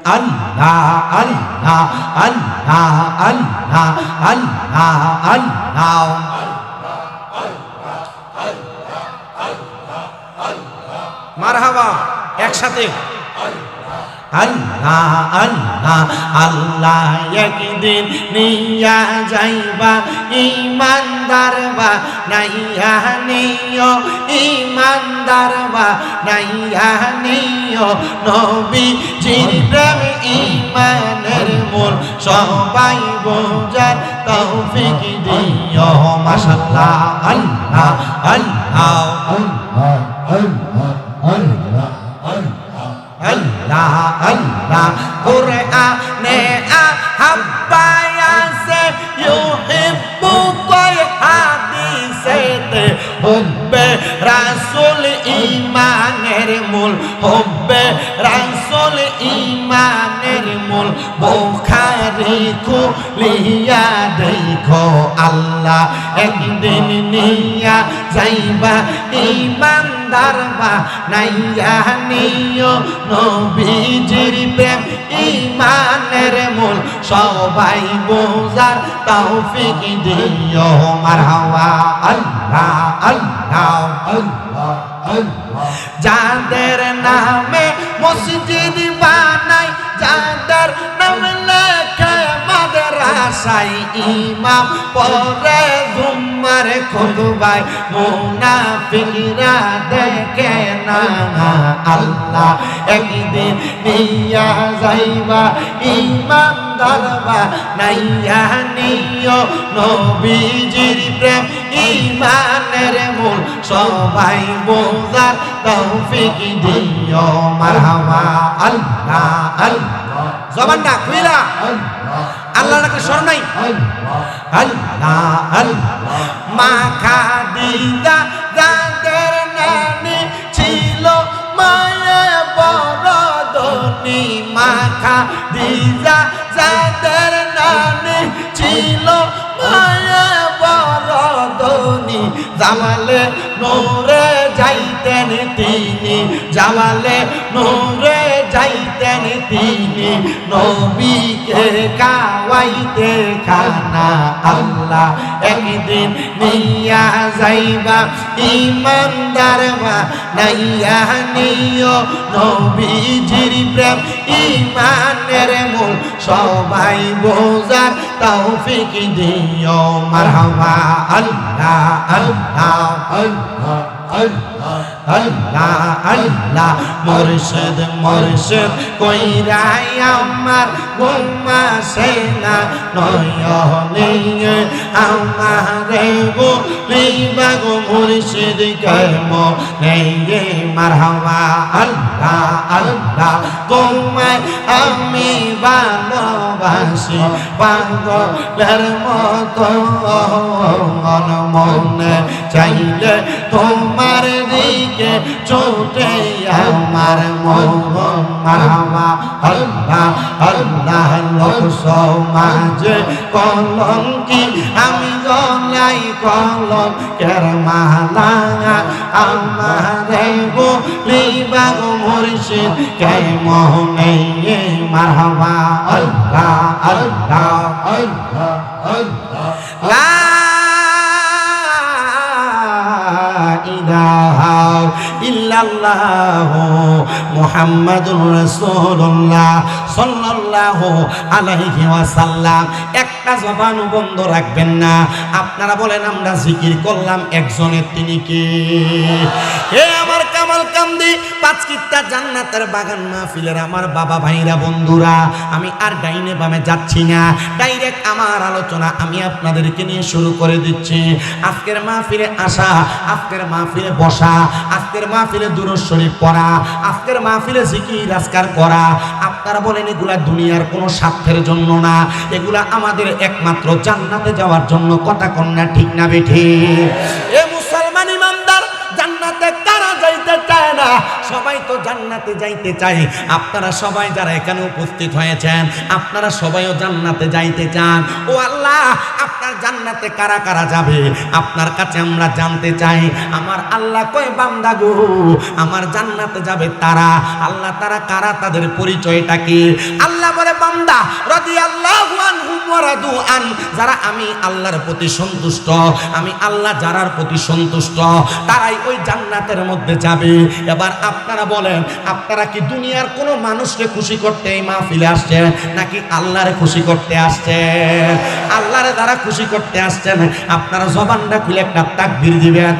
আল্লাহ আল্লাহ আল্লাহ আল্লাহ আল্লাহ আল্লাহ মারহাবা একসাথে আল্লাহ আল্লাহ আল্লাহ একদিন নিয়া যাইবা ইমানদার বা নাইয়া নিও ইমানদার বা নাইয়া নিও নবীজির প্রেম ইমানের মূল সবাই বোঝার তৌফিক দিও মাশাআল্লাহ আল্লাহ আল্লাহ আল্লাহ আল্লাহ আল্লাহ আল্লাহ কুরআনে আহাব্বায়াসে ইউহিব্বু কয় হাদিসেতে হুব্বে রাসূল ইমানের মূল হুব্বে রাসূল ইমানের মূল বুখারী খুলিয়া দেখো আল্লাহ একদিন নিয়া যাইবা ইমানদার বা নাইয়া নিও নবীজির প্রেম ইমানের মূল সবাই বোঝার তৌফিক দিও মারহাবা আল্লাহ আল্লাহ আল্লাহ আল্লাহ যাদের নামে মসজিদ বানাই যাদের নামে লেখে মাদ্রাসায় ইমাম পড়ে জুম্মার খুতবায় মুনাফিকরা দেখে না আল্লাহ একদিন নিয়া যাইবা ইমানদার বা নাইয়া নিও নবীজির প্রেম ইমানের মূল সবাই বোঝার তৌফিক দিও মারহাবা আল্লাহ আল্লাহ জবানটা খুইলা আল্লাহ নাকি স্মরণ নাই আল্লাহ আল্লাহ মা খাদিজা যাদের নানি ছিল মায়ে বড় ধনী মা খাদিজা যাদের নানি ছিল মায়ে বড় ধনী জামালে নূরে যাইতেন তিনি জামালে নূরে যাইতেন তিনি নবীকে খাওয়াইতে খানা আল্লাহ একদিন নিয়া যাইবা ইমানদার বা নাইয়া নিও নবীজির প্রেম ইমানের মূল সবাই বোঝার তৌফিক দিও মারহাবা আল্লাহ আল্লাহ আল্লাহ আল্লাহ আল্লাহ আল্লাহ মুর্শিদ মুর্শিদ কইরাই আমার ঘুমাসে না নয়নে আমারে বলিবা গো মুর্শিদ কেমনে মারহাবা আল্লাহ আল্লাহ তোমায় আমি ভালোবাসি পাগলের মতো মনে চাইলে তোমার দিকে ছোটে আমার মন মারহাবা আল্লাহ আল্লাহ লোক সমাজে কলঙ্কি আমি গলাই কলঙ্কের মালা আমারে বলিবা গো মুর্শিদ কেমনে মারহাবা আল্লাহ আল্লাহ আল্লাহ আল্লাহ ইলাহা ইল্লাল্লাহু মুহাম্মাদুর রাসূলুল্লাহ সাল্লাল্লাহু আলাইহি ওয়াসাল্লাম একটা জবান বন্ধ রাখবেন না আপনারা বলেন আমরা জিকির করলাম একজনের তিনি কে হে আমার কামাল কামদি পাঁচ কিত্তা জান্নাতের বাগান মাহফিলের আমার বাবা ভাইরা বন্ধুরা আমি আর ডাইনে বামে যাচ্ছি না ডাইরেক্ট আমার আলোচনা আমি আপনাদেরকে নিয়ে শুরু করে দিচ্ছি আজকের মাহফিলে আসা আজকের মাহফিলে বসা আজকের মাহফিলে দুরূদ শরীফ পড়া আজকের মাহফিলে জিকির আজকার করা আপনারা বলেন এগুলা দুনিয়ার কোনো স্বার্থের জন্য না এগুলা আমাদের একমাত্র জান্নাতে যাওয়ার জন্য কথা কন্যা ঠিক না বেঠিক এ মুসলমান ইমানদার জান্নাতে কারা যাইতে চায় না সবাই তো জান্নাতে যাইতে চায়। আপনারা সবাই যারা এখানে উপস্থিত হয়েছেন, আপনারা সবাইও জান্নাতে যাইতে চান। ও আল্লাহ, আপনার জান্নাতে কারা কারা যাবে আপনার কাছে আমরা জানতে চাই। আমার আল্লাহ কয়, বান্দা গো, আমার জান্নাতে যাবে তারা। আল্লাহ তারা কারা, তাদের পরিচয়টা কি? আল্লাহ বলে, বান্দা রাদিয়াল্লাহু আনহুম ওয়া রাদু আন, যারা আমি আল্লাহর প্রতি সন্তুষ্ট, আমি আল্লাহ যারার প্রতি সন্তুষ্ট, তারাই ওই জান্নাতের মধ্যে যাবে। এবার আপনারা বলেন, আপনারা কি দুনিয়ার কোনো মানুষকে খুশি করতে এই মাহফিলে আসছেন, নাকি আল্লাহরে খুশি করতে আসছেন? আল্লাহরে যারা খুশি করতে আসছেন, আপনারা জবানটা খুলে একটা তাকবীর দিবেন।